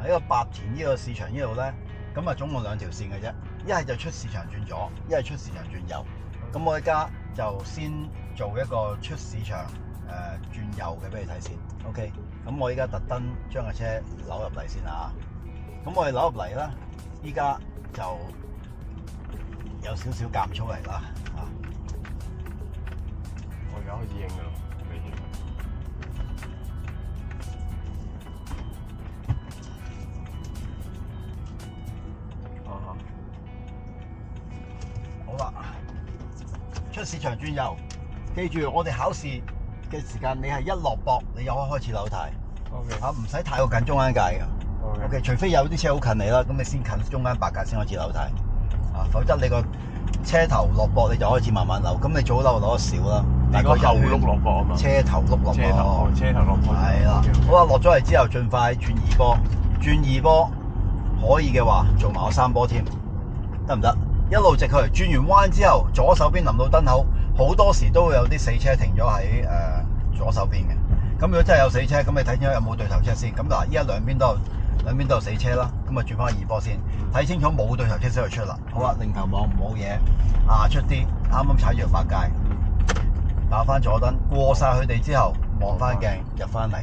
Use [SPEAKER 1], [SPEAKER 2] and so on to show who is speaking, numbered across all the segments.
[SPEAKER 1] 喺個白田呢個市場呢度咧，咁啊總共兩條線嘅啫，一係就出市場轉左，一係出市場轉右。咁我而家就先做一個出市場轉右嘅俾你睇先 ，OK？ 咁我而家特登將個車扭入嚟先啊！咁我哋扭入嚟啦，依家就有少少減速嚟啦，啊！
[SPEAKER 2] 我而家開始應㗎啦，未應。
[SPEAKER 1] 好啦，出市場轉右，記住我哋考試嘅時間，你係一落駁，你又可以開始扭軚。
[SPEAKER 2] OK。
[SPEAKER 1] 唔使太過近中間界嘅。OK， 除非有啲車好近你啦，咁你先近中間白界先開始扭軚。否則你個車頭落駁你就開始慢慢扭，咁你早扭扭得少啦。
[SPEAKER 2] 你個後轆落駁啊嘛？
[SPEAKER 1] 車頭轆落駁。
[SPEAKER 2] 車頭落駁。
[SPEAKER 1] 係啦。好啦，落咗嚟之後，盡快轉二波，轉二波可以嘅話，做埋我三波添，得唔得？一路直去，轉完彎之後，左手邊臨到燈口，好多時都會有啲死車停咗喺左手邊嘅。咁如果真係有死車，咁你睇清楚有冇對頭車先。咁嗱，依家兩邊都有死車啦。咁啊轉翻二波先，睇清楚冇對頭車先去出啦。好啦，擰頭望冇嘢，出啲，啱啱踩住條白界，打翻左燈，過晒佢哋之後，望翻鏡入翻嚟，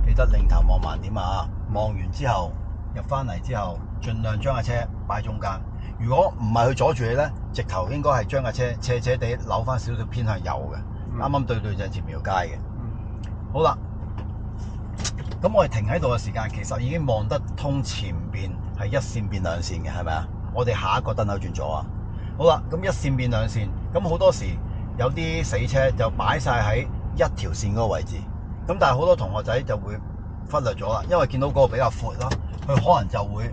[SPEAKER 1] 記得擰頭望慢點啊！望完之後入翻嚟之後，盡量將架車擺中間。如果唔係佢阻住你咧，直頭應該係將架車斜斜地扭翻少少偏向右嘅，啱啱對正前面條街嘅。好啦，咁我哋停喺度嘅時間，其實已經望得通前邊係一線變兩線嘅，係咪啊？我哋下一個燈口轉左啊！好啦，咁一線變兩線，咁好多時有啲死車就擺晒喺一條線嗰個位置，咁但係好多同學仔就會忽略咗啦，因為見到嗰個比較闊啦，佢可能就會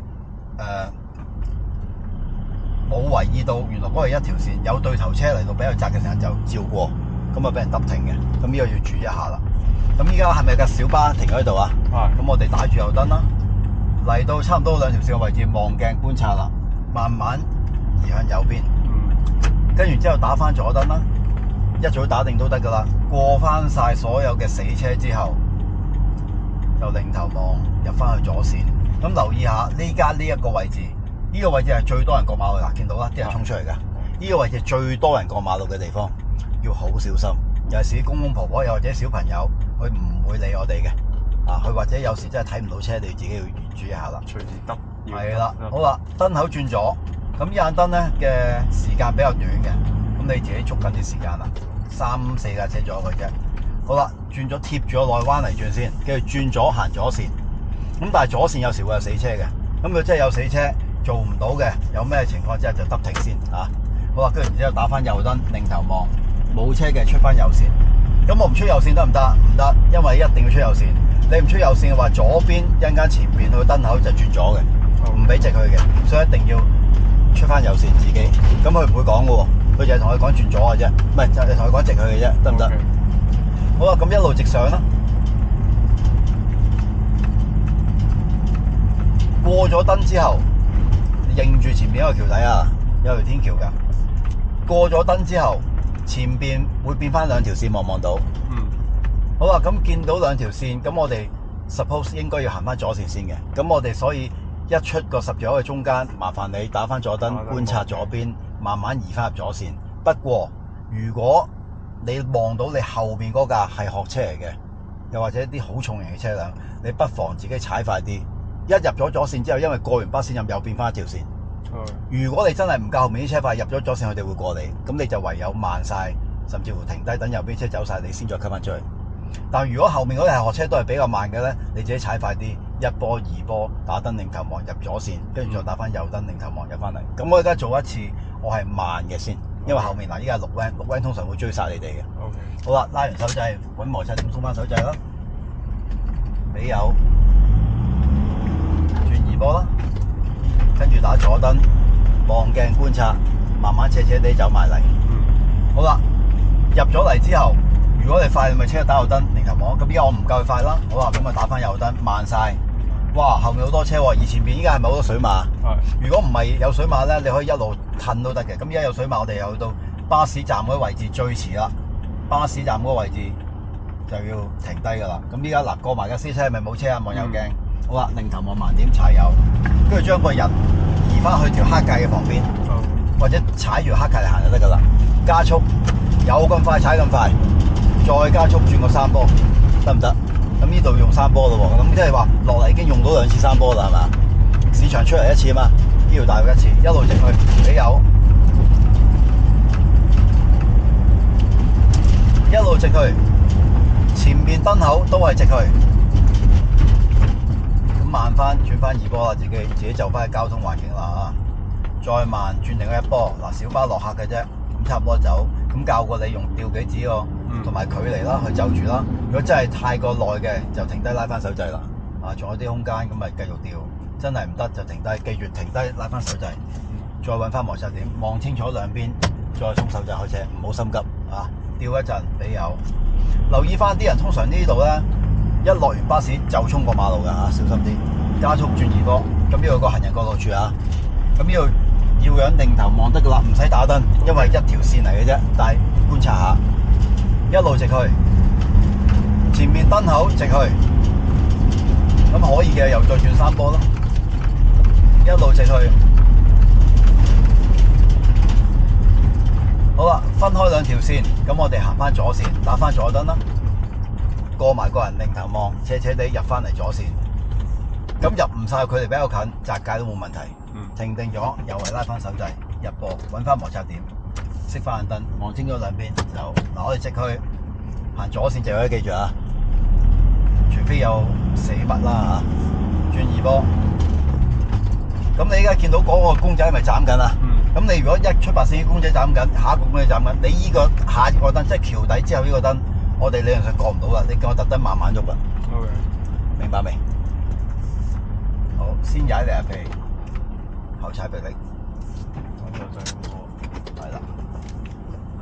[SPEAKER 1] 冇留意到原來嗰個係一條線，有對頭車嚟到比較窄嘅時候就照過，咁啊俾人揼停嘅，咁呢個要注意一下啦。咁依家係咪架小巴停喺度啊？咁我哋打住右燈啦，嚟到差唔多兩條線嘅位置，望鏡觀察啦，慢慢移向右邊，跟住之後打翻左燈啦，一早打定都得噶啦。過翻晒所有嘅死車之後，就擰頭望入翻去左線。咁留意下呢家呢一個位置。呢個位置係最多人過馬路啦，見到啦，啲人衝出嚟㗎。呢個位置係最多人過馬路嘅地方，要好小心。尤其是啲公公婆婆又或者小朋友，佢唔會理我哋嘅。佢或者有時真係睇唔到車，你自己要注意一下啦。
[SPEAKER 2] 隨時得。
[SPEAKER 1] 係啦，好啦，燈口轉咗，咁呢盞燈咧嘅時間比較短嘅，咁你自己捉緊啲時間啦，3、4架車左右嘅啫。好啦，轉咗貼住個內彎嚟轉先，跟住轉左行左線。咁但係左線有時會有死車嘅，咁佢真係有死車。做唔到嘅，有咩情況之下就得停先啊！好啦，跟住然之後打翻右燈，擰頭望，冇車嘅出翻右線。咁我唔出右線得唔得？唔得，因為一定要出右線。你唔出右線嘅話，左邊一陣間前邊佢個燈口就轉咗嘅，唔俾直去嘅，所以一定要出翻右線自己。咁佢唔會講嘅喎，佢就係同佢講轉左嘅啫，唔係就係同佢講直去嘅啫，得唔得？好啦，咁一路直上啦。過咗燈之後。認住前面一個橋底啊，有條天橋噶。過咗燈之後，前邊會變翻兩條線，望到。好啦，咁見到兩條線，咁我哋 suppose 應該要行翻左線先嘅。咁我哋所以一出個十字路嘅中間，麻煩你打翻左燈，觀察左邊，慢慢移翻入左線。不過如果你望到你後邊嗰架係學車嚟嘅，又或者啲好重型嘅車輛，你不妨自己踩快啲。一入咗左線之後，因為過完巴士站又變翻一條線。如果你真係唔夠後面啲車快，入咗左線佢哋會過你，咁你就唯有慢晒，甚至乎停低等右邊車走晒，你先再吸翻出去。但如果後面嗰啲係學車都係比較慢嘅咧，你自己踩快啲，一波二波打燈擰頭望入左線，跟住再打翻右燈擰頭望入翻嚟。咁我而家做一次，我係慢嘅先，因為後面嗱依家係綠 van，綠 van 通常會追殺你哋嘅。好啦，拉完手掣，揾磨擦點鬆翻手掣啦，俾油。轉二波啦，跟住打左燈，望鏡觀察，慢慢斜斜地走埋嚟。好啦，入咗嚟之後，如果你快，你咪車打右燈，擰頭望。咁依家我唔夠佢快啦，好啦，咁啊打翻右燈，慢晒。哇，後面好多車喎，而前邊依家係咪好多水馬？如果唔係有水馬咧，你可以一路褪都得嘅。咁依家有水馬，我哋又去到巴士站嗰個位置最遲啦。巴士站嗰個位置就要停低噶啦。咁依家嗱過埋架私車係咪冇車啊？望右鏡，好啦，擰頭望慢點踩油，跟住將個人移翻去條黑界嘅旁邊，或者踩住黑界嚟行就得噶啦。加速有咁快踩咁快，再加速轉個3波，得唔得？咁呢度用3波咯喎，咁即係話落嚟已經用到2次3波啦，係嘛？市場出嚟1次啊嘛，呢條大約1次，一路直去俾油，一路直去，前面燈口都係直去，咁慢翻轉翻2波啦，自己就翻交通環境啦啊！再慢轉另一波，嗱小巴落客嘅啫，咁差唔多走，咁教過你用吊幾指喎，同埋距離啦，去就住啦。如果真係太過耐嘅，就停低拉翻手掣啦。啊，仲有啲空間，咁咪繼續吊。真係唔得就停低，記住停低拉翻手掣，再揾翻摩擦點，望清楚兩邊，再鬆手掣開車，唔好心急啊！吊一陣俾油，留意翻啲人通常呢度咧，一落完巴士就衝過馬路㗎嚇，小心啲，加速轉2波。咁呢度有個行人過路處啊，咁呢度要樣擰頭望得㗎啦，唔使打燈，因為一條線嚟嘅啫。但係觀察下，一路直去，前面燈口直去，咁可以嘅，又再轉3波咯，一路直去。好啦，分開2條線，咁我哋行翻左線，打翻左燈啦，過埋個人擰頭望，斜斜地入翻嚟左線。咁入唔晒，距離比較近，窄界都冇問題。停定咗，又係拉翻手掣，入波，揾翻摩擦點，熄翻燈，望清楚兩邊走。嗱，我哋直去行左線就可以記住啊，除非有死物啦嚇。轉2波，咁你而家見到嗰個公仔係咪斬緊啊？咁你如果一出白線，公仔斬緊，下一個公仔斬緊，你依個下一個燈，即係橋底之後呢個燈，我哋理論上過唔到啦。你叫我特登慢慢喐啦。
[SPEAKER 2] OK，
[SPEAKER 1] 明白未？好，先踩你入皮，後踩迫力。係啦，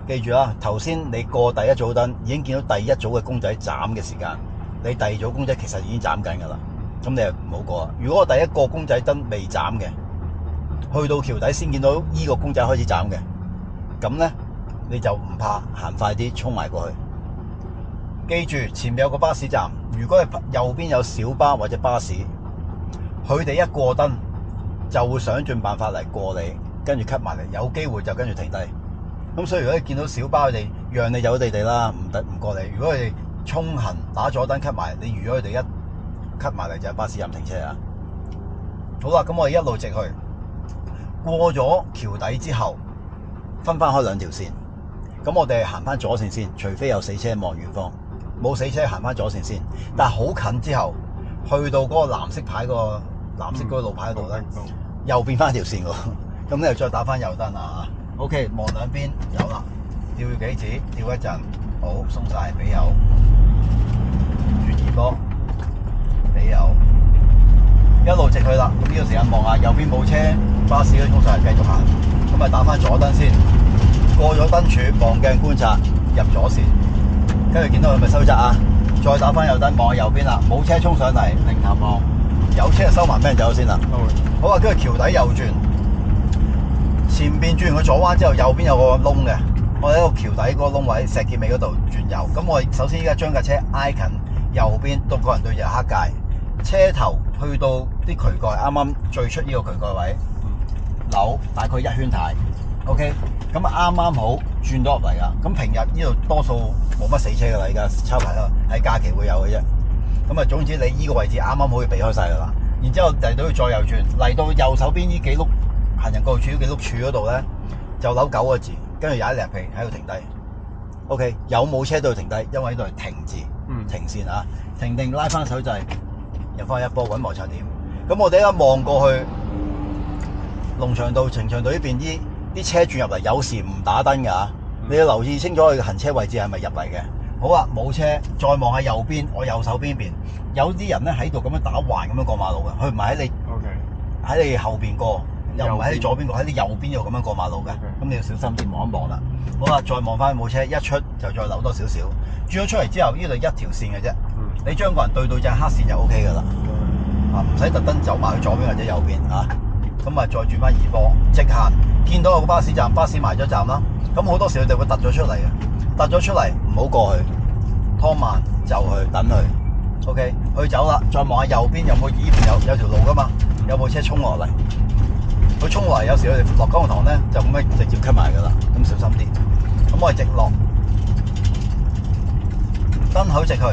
[SPEAKER 1] 記住啦，頭先你過第一組燈，已經見到第一組嘅公仔斬嘅時間，你第二組公仔其實已經斬緊㗎啦。咁你就唔好過啦。如果我第一個公仔燈未斬嘅，去到橋底先見到依個公仔開始斬嘅，咁咧你就唔怕行快啲衝埋過去。記住前面有個巴士站，如果係右邊有小巴或者巴士，佢哋一過燈就會想盡辦法嚟過你，跟住 cut 埋嚟，有機會就跟住停低。咁所以如果你見到小巴佢哋讓你走地地啦，唔過你。如果佢哋衝行打左燈 cut 埋，你預咗佢哋一 cut 埋嚟就係巴士站停車啊。好啦，咁我哋一路直去。過咗橋底之後，分翻開2條線。咁我哋行翻左線先，除非有死車望遠方，冇死車行翻左線先。但係好近之後，去到嗰個藍色牌個藍色嗰個路牌嗰度咧，又變翻一條線喎。咁你又再打翻右燈啊 ！OK， 望兩邊有啦，吊幾指，吊一陣，好鬆晒，俾油，轉2波，俾油。一路直去啦，咁呢個時間望下右邊冇車，巴士都衝上嚟繼續行，咁咪打翻左燈先，過咗燈柱望鏡觀察入左線，跟住見到佢咪收窄啊，再打翻右燈望下右邊啦，冇車衝上嚟，擰頭望，有車就收埋咩走先啦。好啊，跟住橋底右轉，前邊轉完個左彎之後，右邊有個窿嘅，我喺個橋底嗰個窿位石硤尾嗰度轉右，咁我首先依家將架車挨近右邊，到個人對住黑界，車頭去到啲渠蓋，啱啱最出呢個渠蓋位，扭大概1圈軚 ，OK， 咁啱啱好轉到入嚟噶。咁平日呢度多數冇乜死車噶啦，而家抄牌啦，喺假期會有嘅啫。咁啊，總之你呢個位置啱啱可以避開晒噶啦。然之後嚟到要再右轉，嚟到右手邊呢幾碌行人過路處呢幾碌柱嗰度咧，就扭9個字，跟住踩2皮喺度停低。OK， 有冇車都要停低，因為呢度係停字，停線啊，停定拉翻手掣。入翻1波揾摩擦點，咁我哋一望過去龍翔道、呈祥道呢邊啲車轉入嚟，有時唔打燈㗎，你要留意清楚佢嘅行車位置係咪入嚟嘅。好啊，冇車，再望下右邊，我右手邊有啲人咧喺度咁樣打橫咁樣過馬路嘅，佢唔係喺你喺你後邊過，又唔係喺你左邊過，喺你右邊度咁樣過馬路嘅，咁你要小心啲望一望啦。好啦，再望翻冇車，一出就再扭多少少，轉咗出嚟之後，呢度1條線嘅啫。你將個人對到隻黑線就 O K 噶啦，唔使特登走埋去左邊或者右邊啊。咁啊，再轉翻2波，直行，見到有個巴士站，巴士埋咗站啦。咁好多時佢哋會突咗出嚟嘅，突咗出嚟唔好過去，拖慢就去等佢。OK， 佢走啦，再望下右邊有冇有條路噶嘛？有冇車衝落嚟？佢衝落嚟，有時佢哋落九龍塘咧就咁樣直接cut埋噶啦，咁小心啲。咁我哋直落，燈口直去，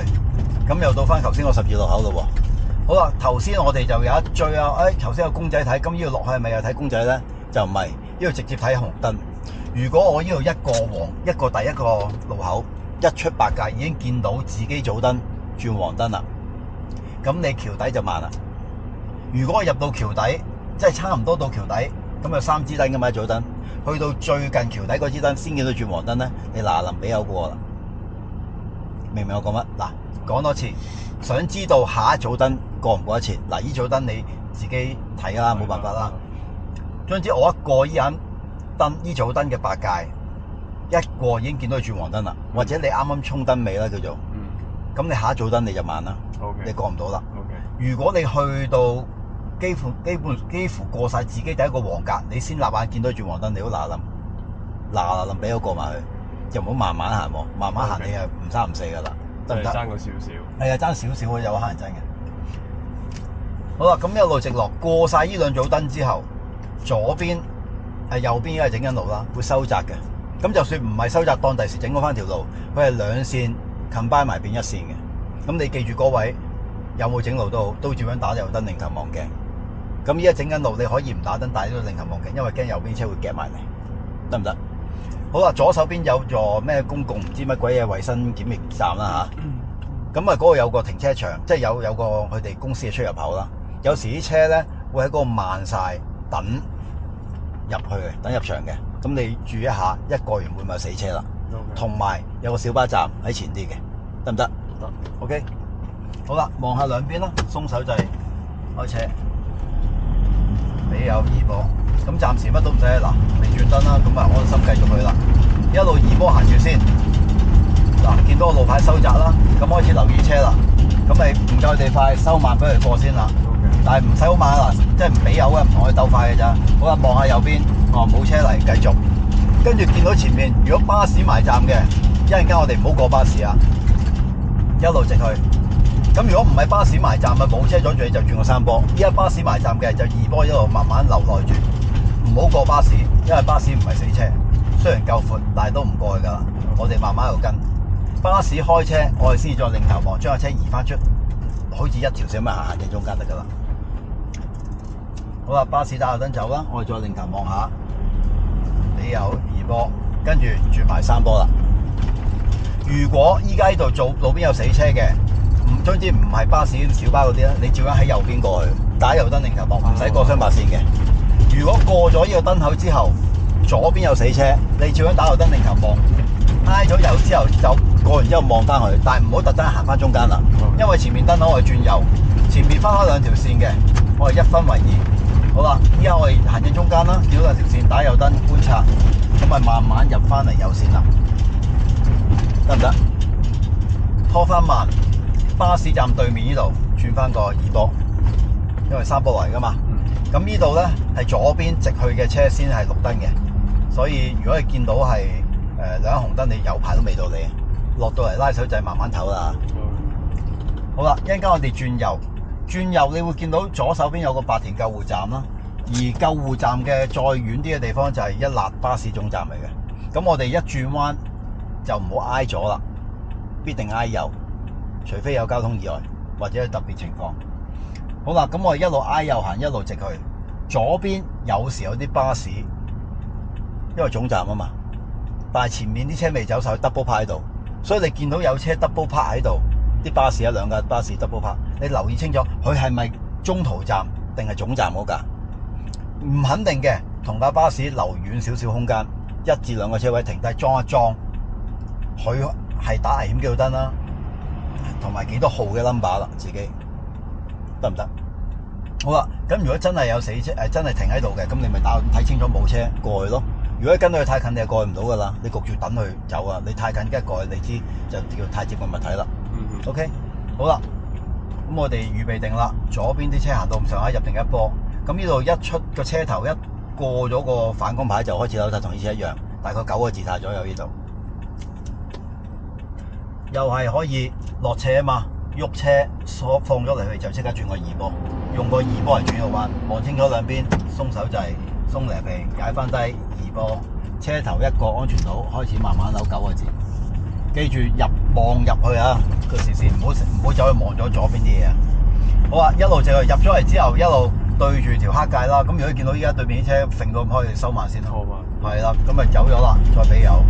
[SPEAKER 1] 咁又到翻頭先個12路口咯喎。好啦，頭先我哋就有一追啊，頭先有公仔睇，咁呢度落去係咪又睇公仔咧？就唔係，呢度直接睇紅燈。如果我呢度一個第一個路口一出白界，已經見到自己早燈轉黃燈啦，咁你橋底就慢啦。如果我入到橋底，即係差唔多到橋底，咁有3支燈噶嘛早燈，去到最近橋底嗰支燈先見到轉黃燈咧，你嗱臨俾有過啦。明唔明我講乜？嗱，講多次，想知道下一早燈過唔過一次？嗱，依早燈你自己睇啦，冇辦法啦。總之我一過依盞燈，依早燈嘅白界，一過已經見到佢轉黃燈啦，或者你啱啱衝燈尾啦叫做。咁你下一早燈你就慢啦，你過唔到啦。如果你去到幾乎過晒自己第一個黃格，你先立眼見到轉黃燈，你好嗱臨俾我過埋去，又唔好慢慢行喎，慢慢行你係唔三唔四噶啦，得唔得？
[SPEAKER 2] 爭個少少。
[SPEAKER 1] 係啊，爭少少有可能真嘅。好啦，咁一路直落過晒呢兩組燈之後，左邊右邊依家係整緊路啦，會收窄嘅。咁就算唔係收窄，當第時整嗰翻條路，佢係兩線combine埋變一線嘅。咁你記住嗰位有冇整路都好，都照樣打右燈令頭望鏡。咁依家整緊路，你可以唔打燈，但係都要令頭望鏡，因為驚右邊車會夾埋嚟，得唔得？好啦，左手邊有座咩公共唔知乜鬼嘢衞生檢疫站啦嚇。咁嗰度有個停車場，即係有個佢哋公司嘅出入口啦。有時啲車咧會喺嗰度慢晒等入去嘅，等入場嘅。咁你注意一下，一過完會咪死車啦。同埋有個小巴站喺前啲嘅，得唔得？得。OK。好啦，望下兩邊啦，鬆手掣開車，俾有二波。咁暫時乜都唔使嗱，未轉燈啦，咁啊安心繼續去啦。一路二波行住先。嗱，見到個路牌收窄啦，咁開始留意車啦。咁你唔夠佢哋快，收慢俾佢過先啦。但係唔使好慢啦，即係唔俾油嘅，唔同佢鬥快嘅咋。好啦，望下右邊，冇車嚟，繼續。跟住見到前面，如果巴士埋站嘅，一陣間我哋唔好過巴士啊，一路直去。咁如果唔係巴士埋站啊，冇車阻住你就轉個3波。依家巴士埋站嘅就2波，一路慢慢流耐住，唔好過巴士，因為巴士唔係死車，雖然夠闊，但係都唔過去噶啦。我哋慢慢喺度跟。巴士開車，我哋先再擰頭望，將架車移翻出，好似一條線咁行正中間得噶啦。好啦，巴士打後燈走啦，我哋再擰頭望下，你有2波，跟住轉埋3波啦。如果依家呢度做路邊有死車嘅，總之唔係巴士、小巴嗰啲咧，你照樣喺右邊過去，打右燈擰頭望，唔使過雙白線嘅。如果過咗呢個燈口之後，左邊有死車，你照樣打右燈擰頭望，挨咗右之後就過完之後望翻佢，但係唔好特登行翻中間啦，因為前面燈口我哋轉右，前面分開兩條線嘅，我哋1分為2。好啦，依家我哋行正中間啦，見到兩條線，打右燈觀察，咁咪慢慢入翻嚟右線啦，得唔得？拖翻慢，巴士站對面呢度轉翻個2波，因為3波嚟噶嘛。咁呢度咧係左邊直去嘅車先係綠燈嘅，所以如果你見到係兩紅燈，你有排都未到你，落到嚟拉手掣慢慢唞啦。好啦，一陣間我哋轉右你會見到左手邊有個白田救護站啦，而救護站嘅再遠啲嘅地方就係一立巴士總站嚟嘅。咁我哋一轉彎就唔好挨左啦，必定挨右，除非有交通意外或者有特別情況。好啦，咁我哋一路挨右行，一路直去。左邊有時有啲巴士，因為總站啊嘛，但係前面啲車未走晒 double park 喺度，所以你見到有車 double park 喺度，啲巴士兩架巴士 double park，你留意清楚，佢係咪中途站定係總站嗰架？唔肯定嘅，同架巴士留遠少少空間，1至2個車位停低裝一裝，佢係打危險記錄燈啦，同埋幾多號嘅 number 啦，自己得唔得？好啦，咁如果真係有死車，真係停喺度嘅，咁你咪睇清楚冇車過去咯。如果跟到佢太近，你就過去唔到噶啦，你焗住等佢走啊！你太近跟過去，你知就叫太接近物體啦。OK， 好啦，咁我哋預備定啦，左邊啲車行到咁上下，入定1波。咁呢度一出個車頭，一過咗個反光牌就開始扭軚，同以前一樣，大概9個字態左右呢度。又係可以落斜啊嘛，喐車放咗嚟去就即刻轉個二波，用個二波嚟轉個彎，望清楚兩邊，鬆手掣，鬆離皮，解翻低二波，車頭一個安全島，開始慢慢扭9個字。記住望入去啊，個視線唔好走去望咗左邊啲嘢。好啊，一路就入咗嚟之後，一路對住條黑界啦。咁如果見到依家對面啲車揈到咁開，收慢先咯。係啦，咁咪走咗啦，再俾油。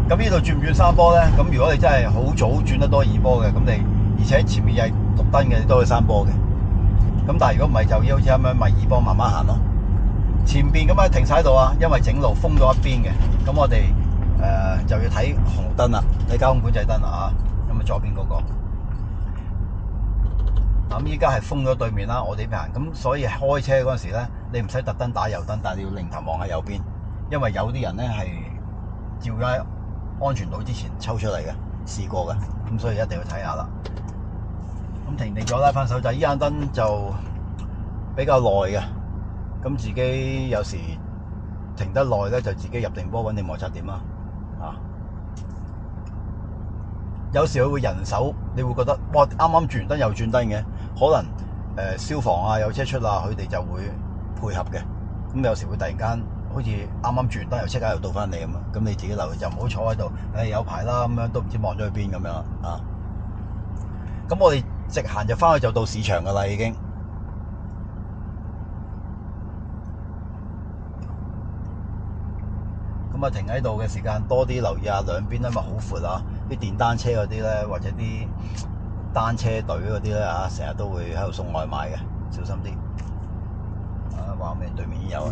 [SPEAKER 1] 咁呢度轉唔轉三波咧？咁如果你真係好早轉得多二波嘅，咁你而且前面又係綠燈嘅，你都可以三波嘅。咁但係如果唔係，就要好似咁樣咪二波慢慢行咯。前邊咁樣停晒喺度啊，因為整路封咗一邊嘅。咁我哋就要睇紅燈啦，睇交通管制燈啦嚇。咁啊左邊嗰個。咁依家係封咗對面啦，我哋呢邊行。咁所以開車嗰陣時咧，你唔使特登打右燈，但係你要擰頭望下右邊，因為有啲人咧係照喺安全島之前抽出嚟嘅，試過嘅，咁所以一定要睇下啦。咁停定咗拉翻手掣，依盞燈就比較耐嘅，咁自己有時停得耐咧，就自己入定波揾定摩擦點啦。有時佢會人手，你會覺得哇，啱啱轉完燈又轉燈嘅，可能消防啊有車出啊，佢哋就會配合嘅。咁有時會突然間好似啱啱轉完燈又即刻又倒翻嚟咁啊，咁你自己留意就唔好坐喺度，有排啦咁樣都唔知望咗去邊咁樣啊。咁我哋直行就翻去就到市場噶啦已經。咁啊停喺度嘅時間多啲，留意下兩邊，因為好闊啊。啲電單車嗰啲咧，或者啲單車隊嗰啲咧嚇，成日都會喺度送外賣嘅，小心啲。話咩？對面已經有啦，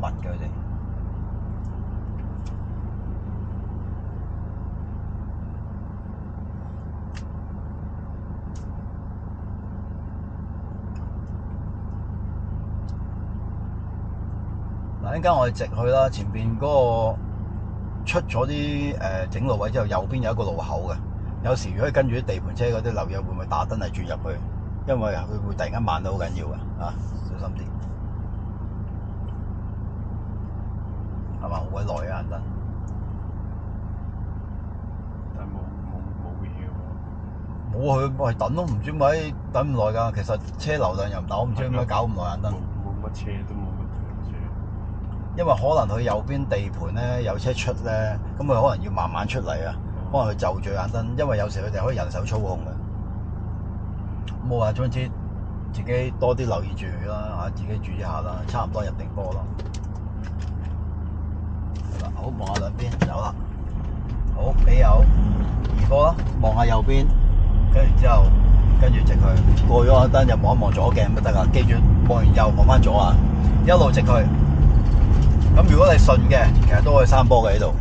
[SPEAKER 1] 好密嘅佢哋。嗱，依家我哋直去啦，前邊嗰個出咗啲整路位之後，右邊有一個路口嘅。有時如果跟住啲地盤車嗰啲留意會唔會打燈嚟轉入去，因為佢會突然間慢到好緊要嘅，小心啲。係嘛？好鬼耐啊盞燈。
[SPEAKER 2] 但冇嘢喎。
[SPEAKER 1] 冇佢係等咯，唔知點解等咁耐㗎。其實車流量又唔大，我唔知點解搞咁耐盞燈。
[SPEAKER 2] 冇乜車都冇乜車。
[SPEAKER 1] 因為可能佢右邊地盤咧有車出咧，咁佢可能要慢慢出嚟啊。可能佢就住盞燈，因為有時佢哋可以人手操控嘅。冇話總之自己多啲留意住啦，自己注意下啦，差唔多入定波咯。好，望下兩邊，走啦。好，俾油二波啦，望下右邊，跟住之後跟住直去。過咗盞燈就望一望左鏡就得啦。記住望完右望翻左啊，一路直去。咁如果你順嘅，其實都可以三波嘅喺度，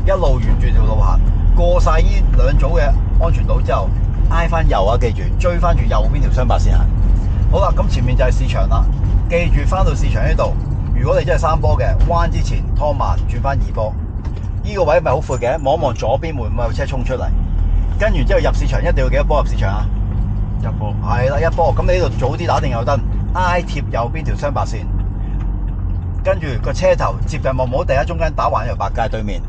[SPEAKER 1] 一路沿住條路行。過晒呢兩組嘅安全島之後，挨翻右啊！記住追翻住右邊條雙白線行。好啦，咁前面就係市場啦。記住翻到市場呢度，如果你真係三波嘅，彎之前拖慢轉翻二波。呢個位咪好闊嘅，望一望左邊會唔會有車衝出嚟？跟住之後入市場一定要幾多波入市場啊？
[SPEAKER 2] 一波。
[SPEAKER 1] 係啦，一波。咁你呢度早啲打定右燈，挨貼右邊條雙白線。跟住個車頭接近望唔好第一中間打橫呢條白界對面，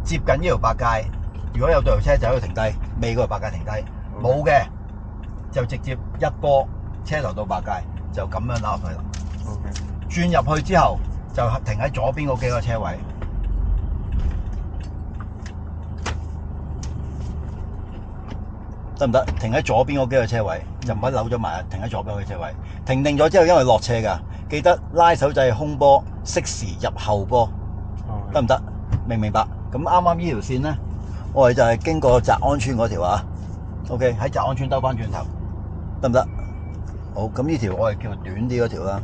[SPEAKER 1] 接近呢條白界。如果有對頭車就喺度停低，尾嗰條白界停低，冇嘅就直接一波車頭到白界，就咁樣拉入去啦。轉入去之後就停喺左邊嗰幾個車位，得唔得？停喺左邊嗰幾個車位，就唔好扭咗埋，停喺左邊嗰個車位。停定咗之後，因為落斜㗎，記得拉手掣空波，適時入後波，得唔得？明唔明白？咁啱啱呢條線咧，我哋就係經過澤安村嗰條啊。OK， 喺澤安村兜翻轉頭，得唔得？好，咁呢條我哋叫短啲嗰條啦，